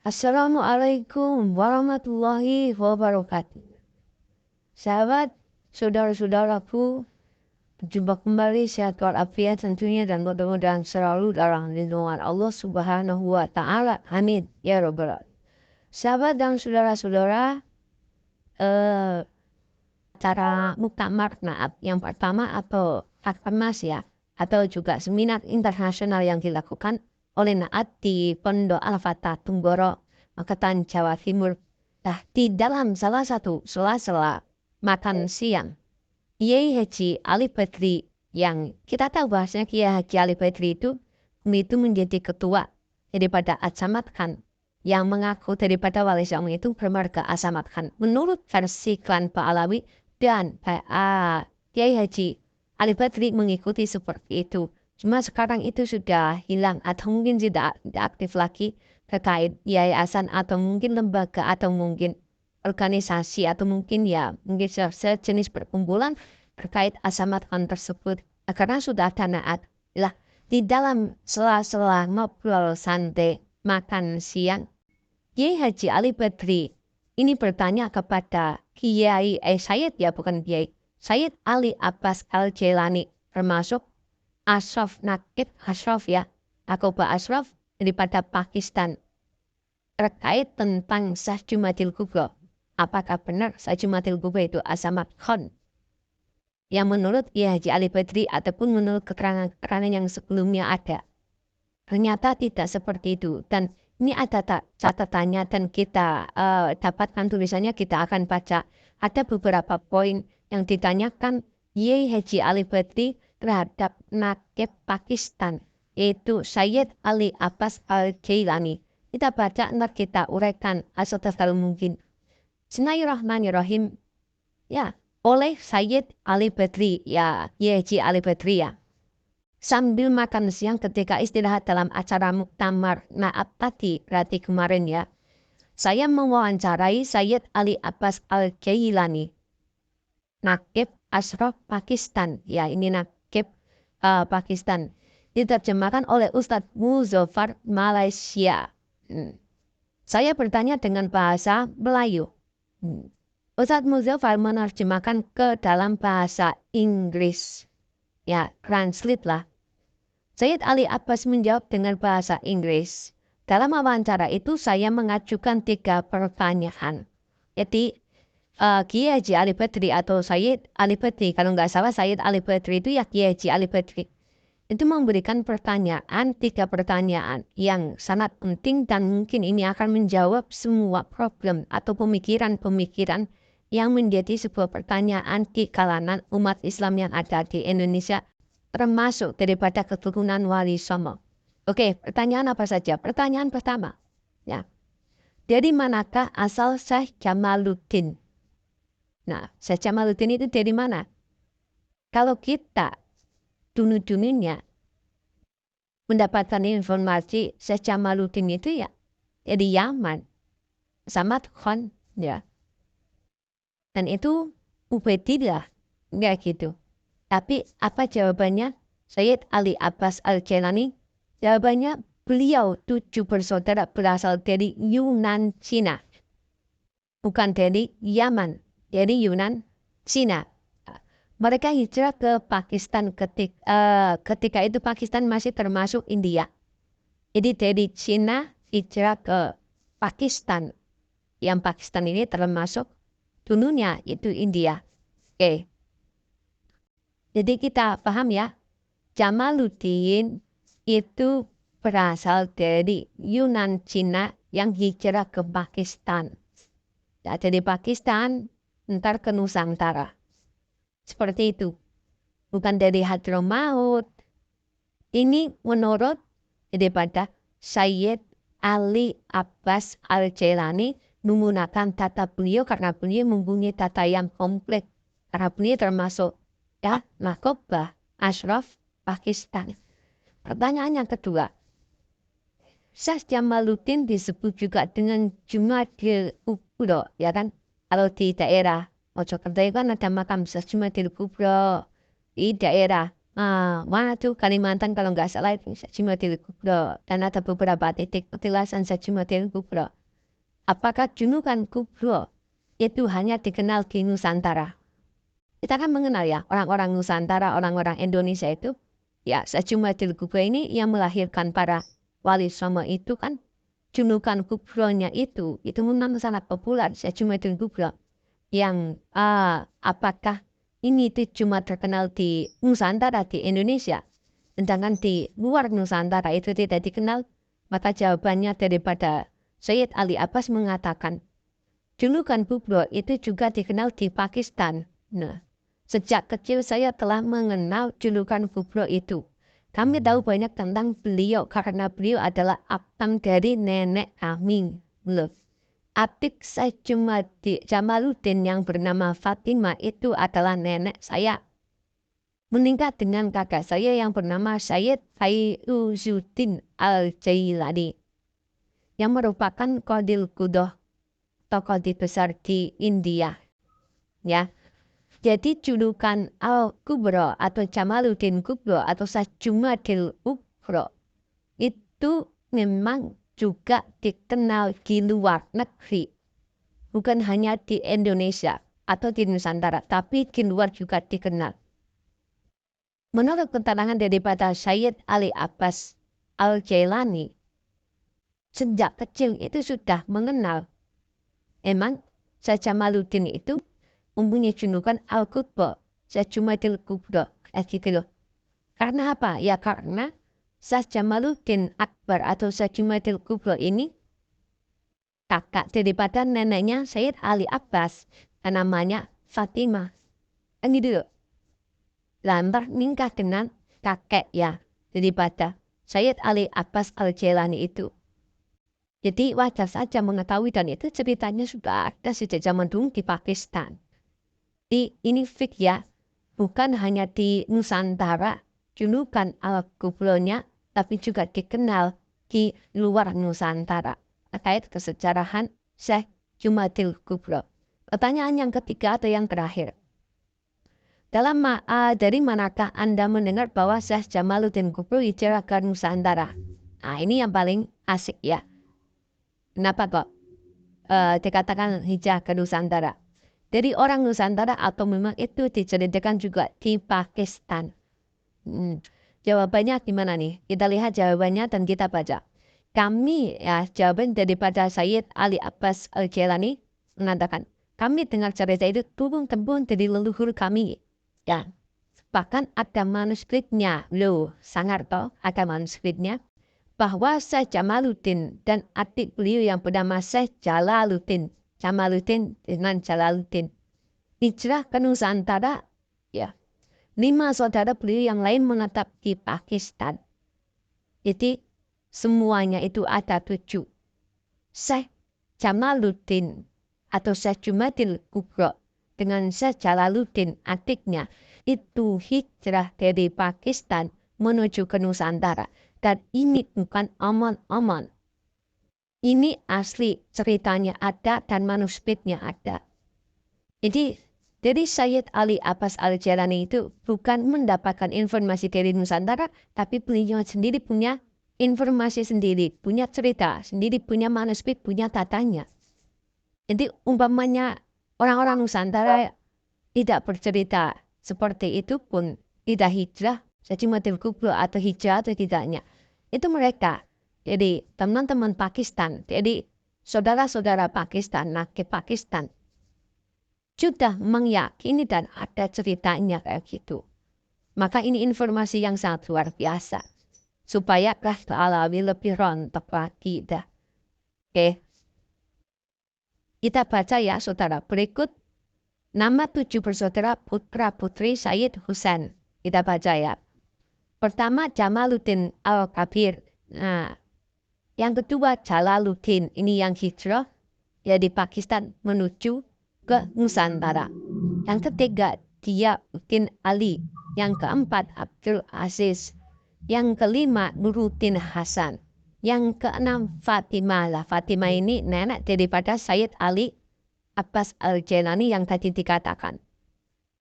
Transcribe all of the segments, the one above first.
Assalamualaikum warahmatullahi wabarakatuh. Sahabat, saudara-saudaraku, berjumpa kembali sehat walafiat tentunya dan mudah-mudahan selalu dalam lindungan Allah Subhanahu wa Ta'ala. Amin ya Rabbal Alamin. Sahabat dan saudara-saudara, acara Muktamar Naat yang pertama atau Akmas ya, atau juga seminar internasional yang dilakukan oleh Naat di Pondok Al-Fatah Tunggoro, Magetan, Jawa Timur. Nah, di dalam salah satu sela-sela makan siang, Kiai Haji Ali Badri yang kita tahu bahasanya Kiai Haji Ali Badri itu menjadi ketua daripada Azamat Khan yang mengaku daripada Wali Songo itu bermarga Azamat Khan. Menurut versi klan Pahlawi dan Kiai Haji Ali Badri mengikuti seperti itu. Cuma sekarang itu sudah hilang atau mungkin tidak aktif lagi terkait yayasan atau mungkin lembaga atau mungkin organisasi atau mungkin sejenis perkumpulan terkait Azamat Khan tersebut. Karena sudah ada Naat. Lah, di dalam sela-sela ngobrol santai makan siang, Kiai Haji Ali Badri ini bertanya kepada Kiai Sayyid ya bukan Kiai Sayyid Ali Abbas Al-Jailani termasuk Ashraf Naqib Ashraf ya, Akoba Ashraf daripada Pakistan terkait tentang Syekh Jumadil Kubro. Apakah benar Syekh Jumadil Kubro itu Azamat Khan? Yang menurut Kiai Haji Ali Badri ataupun menurut keterangan yang sebelumnya ada. Ternyata tidak seperti itu. Dan ini ada catatannya dan kita dapatkan tulisannya, kita akan baca. Ada beberapa poin yang ditanyakan Kiai Haji Ali Badri terhadap Naqib Pakistan, yaitu Sayyid Ali Abbas Al-Jailani. Kita baca, nanti kita uraikan asal-asal mungkin. Bismillahirrahmanirrahim. Ya, oleh Sayyid Ali Badri, ya, Kiai Haji Ali Badri ya. Sambil makan siang ketika istirahat dalam acara Muktamar Naat tadi, berarti kemarin ya, saya mewawancarai Sayyid Ali Abbas Al-Jailani, Naqib Ashraf Pakistan. Ya, ini Naqib Pakistan. Diterjemahkan oleh Ustadz Muzaffar Malaysia. Saya bertanya dengan bahasa Melayu. Ustadz Muzaffar menerjemahkan ke dalam bahasa Inggris. Ya, translate lah. Sayyid Ali Abbas menjawab dengan bahasa Inggris. Dalam wawancara itu saya mengajukan 3 pertanyaan. Jadi Kiai Haji Ali Badri atau Sayyid Ali Badri, kalau nggak salah Sayyid Ali Badri itu ya Kiai Haji Ali Badri. Itu memberikan 3 pertanyaan yang sangat penting dan mungkin ini akan menjawab semua problem atau pemikiran-pemikiran yang menjadi sebuah pertanyaan di kalangan umat Islam yang ada di Indonesia, termasuk daripada keturunan Wali Songo. Oke, pertanyaan apa saja? Pertanyaan pertama, ya, dari manakah asal Syekh Jamaluddin? Nah, Syekh Jamaluddin itu dari mana? Kalau kita dulu-dulunya mendapatkan informasi Syekh Jamaluddin itu ya dari Yaman, Azamat Khan ya. Dan itu Ubaidillah, enggak gitu. Tapi apa jawabannya? Sayyid Ali Abbas Al-Jailani, jawabannya beliau 7 bersaudara berasal dari Yunan, Cina. Bukan dari Yaman, dari Yunan, Cina. Mereka hijrah ke Pakistan ketika itu Pakistan masih termasuk India. Jadi dari Cina hijrah ke Pakistan. Yang Pakistan ini termasuk dulunya itu India. Oke. Jadi kita paham ya, Jamaluddin itu berasal dari Yunan Cina yang hijrah ke Pakistan. Ya, dari Pakistan ntar ke Nusantara. Seperti itu. Bukan dari Hadramaut. Ini menurut daripada Sayyid Ali Abbas Al-Jailani menggunakan data beliau karena beliau mempunyai data yang kompleks. Karena beliau termasuk ya Nakobah Ashraf Pakistan. Pertanyaan yang kedua, Syekh Jamaluddin disebut juga dengan Jumadil Kubro, ya kan? Kalau di daerah Mojokerto kan ada makam Syekh Jumadil Kubro di daerah mana tuh Kalimantan kalau nggak salah itu Sachimatil Kubro, dan ada beberapa titik petilasan Sachimatil Kubro. Apakah Julukan Kubro itu hanya dikenal di Nusantara? Kita kan mengenal ya orang-orang Nusantara, orang-orang Indonesia itu, ya Sachimatil Kubro ini yang melahirkan para wali songo itu kan julukan Kubronya itu memang sangat populer Sachimatil Kubro. Yang apakah ini tuh cuma terkenal di Nusantara, di Indonesia, sedangkan di luar Nusantara itu tidak dikenal? Maka jawabannya daripada Syed Ali Abbas mengatakan, julukan Kubro itu juga dikenal di Pakistan. Nah, sejak kecil saya telah mengenal julukan Kubro itu. Kami tahu banyak tentang beliau karena beliau adalah abang dari nenek kami. Loh. Adik saya Jamaluddin yang bernama Fatimah itu adalah nenek saya. Menikah dengan kakak saya yang bernama Syed Faizuddin Al-Jailani, yang merupakan Qadil Qudoh, tokoh besar di India. Ya, jadi julukan Al-Kubro atau Jamaluddin Kubro atau Sajumadil Kubro itu memang juga dikenal di luar negeri. Bukan hanya di Indonesia atau di Nusantara, tapi di luar juga dikenal. Menurut keterangan daripada Syed Ali Abbas Al-Jailani, sejak kecil itu sudah mengenal. Emang Syed Jamaluddin itu mempunyai julukan Al-Kubro, Sajumadil Kubro, gitu loh. Karena apa? Ya karena Syed Jamaluddin Akbar atau Sajumadil Kubro ini kakak daripada neneknya Syed Ali Abbas, namanya Fatimah. Gitu loh. Lantar nikah dengan kakek ya daripada Syed Ali Abbas Al-Jailani itu. Jadi wajar saja mengetahui, dan itu ceritanya sudah ada sejak zaman dulu di Pakistan. Ini fik ya, bukan hanya di Nusantara julukan Al-Kubronya, tapi juga dikenal di luar Nusantara terkait kesejarahan Syekh Jumadil Kubro. Pertanyaan yang ketiga atau yang terakhir. Dari manakah Anda mendengar bahwa Syekh Jamaluddin Kubro hijrah ke Nusantara? Nah, ini yang paling asik ya. Kenapa kok dikatakan hijrah ke Nusantara? Dari orang Nusantara atau memang itu diceritakan juga di Pakistan? Jawabannya gimana nih? Kita lihat jawabannya dan kita baca. Kami ya, jawaban daripada Syed Ali Abbas Al-Jailani mengatakan, kami dengar cerita itu turun-temurun dari leluhur kami. Ya, bahkan ada manuskripnya. Loh, sangar toh ada manuskripnya. Bahwa Syekh Jamaluddin dan adik beliau yang bernama Syekh Jalaluddin. Jamaluddin dengan Jalaluddin. Hijrah ke Nusantara, ya. 5 saudara beliau yang lain menetap di Pakistan. Jadi, semuanya itu ada 7. Syekh Jamaluddin atau Syekh Jumadil Kubro dengan Syekh Jalaluddin adiknya itu hijrah dari Pakistan menuju ke Nusantara. Dan ini bukan omong-omong. Ini asli, ceritanya ada dan manuskripnya ada. Jadi dari Syed Ali Abbas Al-Jailani itu bukan mendapatkan informasi dari Nusantara, tapi beliau sendiri punya informasi sendiri, punya cerita sendiri, punya manuskrip, punya tatanya. Jadi umpamanya orang-orang Nusantara tidak bercerita seperti itu pun tidak hijrah, Sajumadil Kubro atau hijrah atau tidaknya. Itu mereka, jadi teman-teman Pakistan, jadi saudara-saudara Pakistan, nakib Pakistan, sudah meyakini dan ada ceritanya kayak gitu. Maka ini informasi yang sangat luar biasa. Supaya kelas Alawi lebih rontok lagi dah. Oke. Kita baca ya saudara. Berikut nama 7 bersaudara putra putri Syed Husain. Kita baca ya. Pertama Jamaluddin Al-Kabir. Nah, yang kedua Jalaluddin. Ini yang hijrah ya di Pakistan menuju ke Nusantara. Yang ketiga Diauddin Ali. Yang keempat Abdul Aziz. Yang kelima Nuruddin Hasan. Yang keenam Fatimah lah. Fatimah ini nenek daripada Syed Ali Abbas Al-Jailani yang tadi dikatakan.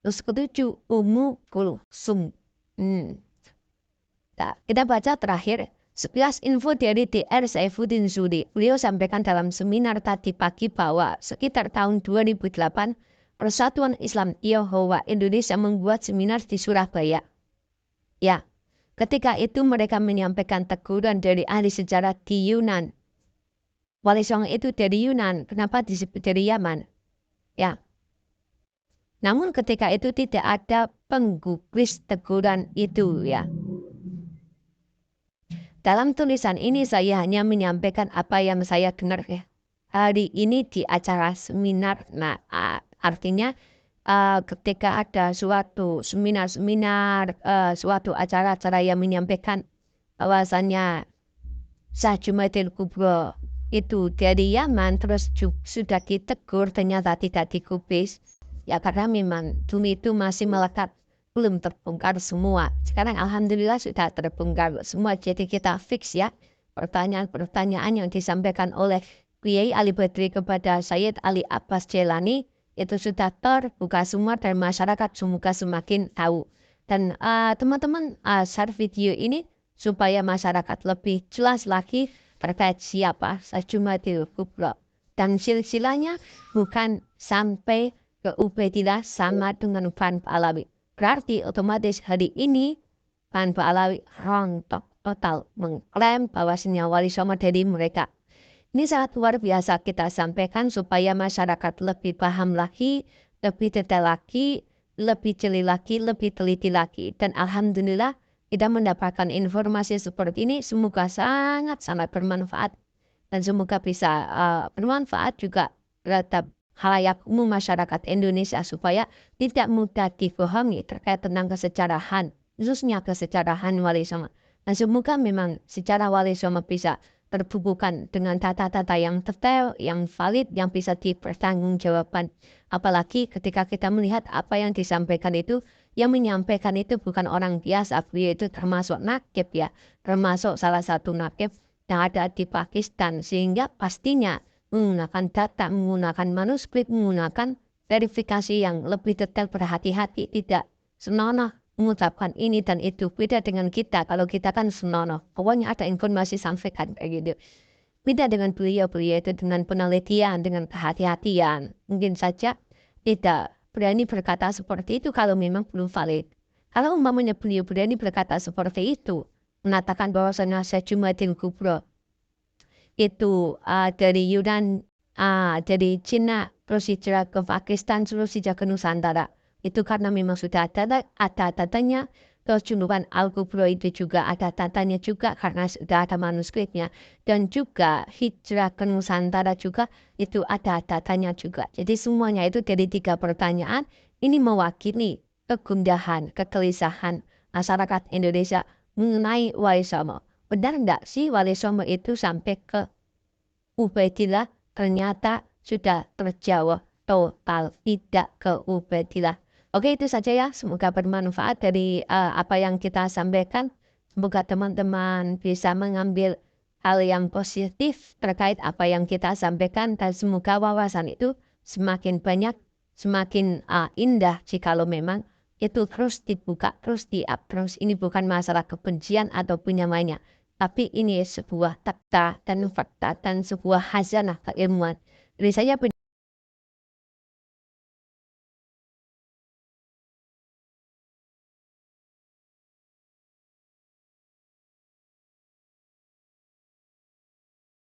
Terus ketujuh Ummu Kulsum. Hmm. Nah, kita baca terakhir. Sekilas info dari DR Saifuddin Zuri. Beliau sampaikan dalam seminar tadi pagi bahwa sekitar tahun 2008, Persatuan Islam Tionghoa Indonesia membuat seminar di Surabaya. Ya, ketika itu mereka menyampaikan teguran dari ahli sejarah di Yunan. Wali Songo itu dari Yunan, kenapa disebut dari Yaman? Ya, namun ketika itu tidak ada penggubris teguran itu ya. Dalam tulisan ini saya hanya menyampaikan apa yang saya dengar ya. Hari ini di acara seminar. Nah, artinya ketika ada suatu seminar-seminar, suatu acara-acara yang menyampaikan bahwasannya Syah Jumadil Kubro itu dari Yaman terus sudah ditegur ternyata tidak dikubis. Ya karena memang dulu itu masih melekat, belum terbongkar semua. Sekarang alhamdulillah sudah terbongkar semua. Jadi kita fix ya pertanyaan-pertanyaan yang disampaikan oleh Kiai Ali Badri kepada Sayyid Ali Abbas Jelani itu sudah terbuka semua dan masyarakat semoga semakin tahu. Dan teman-teman share video ini supaya masyarakat lebih jelas lagi terkait siapa Syah Jumadil Kubro. Dan silsilahnya bukan sampai ke Ubaidillah sama dengan Van Pahlawi. Berarti otomatis hari ini Van Pahlawi rontok total mengklaim bahwasanya Wali Songo dari mereka. Ini sangat luar biasa kita sampaikan supaya masyarakat lebih paham lagi, lebih detail lagi, lebih jeli lagi, lebih teliti lagi. Dan alhamdulillah kita mendapatkan informasi seperti ini semoga sangat-sangat bermanfaat. Dan semoga bisa bermanfaat juga terhadap halayak umum masyarakat Indonesia supaya tidak mudah dibohongi terkait tentang kesejarahan, khususnya kesejarahan Wali Songo. Dan semoga memang sejarah Wali Songo bisa terbukukan dengan data-data yang detail, yang valid, yang bisa dipertanggungjawabkan. Apalagi ketika kita melihat apa yang disampaikan itu, yang menyampaikan itu bukan orang biasa, beliau itu termasuk nakib ya, termasuk salah satu nakib yang ada di Pakistan, sehingga pastinya menggunakan data, menggunakan manuskrip, menggunakan verifikasi yang lebih detail, berhati-hati, tidak senonoh mengucapkan ini dan itu. Beda dengan kita, kalau kita kan senonoh, pokoknya ada informasi sampaikan kayak gitu. Beda dengan beliau itu dengan penelitian, dengan kehati-hatian. Mungkin saja tidak berani berkata seperti itu kalau memang belum valid. Kalau umpamanya beliau berani berkata seperti itu, mengatakan bahwasanya Syah Jumadil Kubro itu dari Yunan, dari Cina, terus hijrah ke Pakistan, terus hijrah ke Nusantara. Itu karena memang sudah ada datanya. Terus Junuban Al-Kubro itu juga ada datanya juga karena sudah ada manuskripnya. Dan juga hijrah ke Nusantara juga itu ada datanya juga. Jadi semuanya itu dari 3 pertanyaan ini mewakili kegundahan, kegelisahan masyarakat Indonesia mengenai Wali Songo. Benar enggak sih Wali Songo itu sampai ke Ubaidillah? Ternyata sudah terjawab total tidak ke Ubaidillah. Oke, itu saja ya. Semoga bermanfaat dari apa yang kita sampaikan. Semoga teman-teman bisa mengambil hal yang positif terkait apa yang kita sampaikan. Dan semoga wawasan itu semakin banyak, semakin indah jikalau memang itu terus dibuka, terus di-up terus. Ini bukan masalah kebencian atau namanya. Tapi ini sebuah fakta dan sebuah khazanah keilmuan. Jadi saya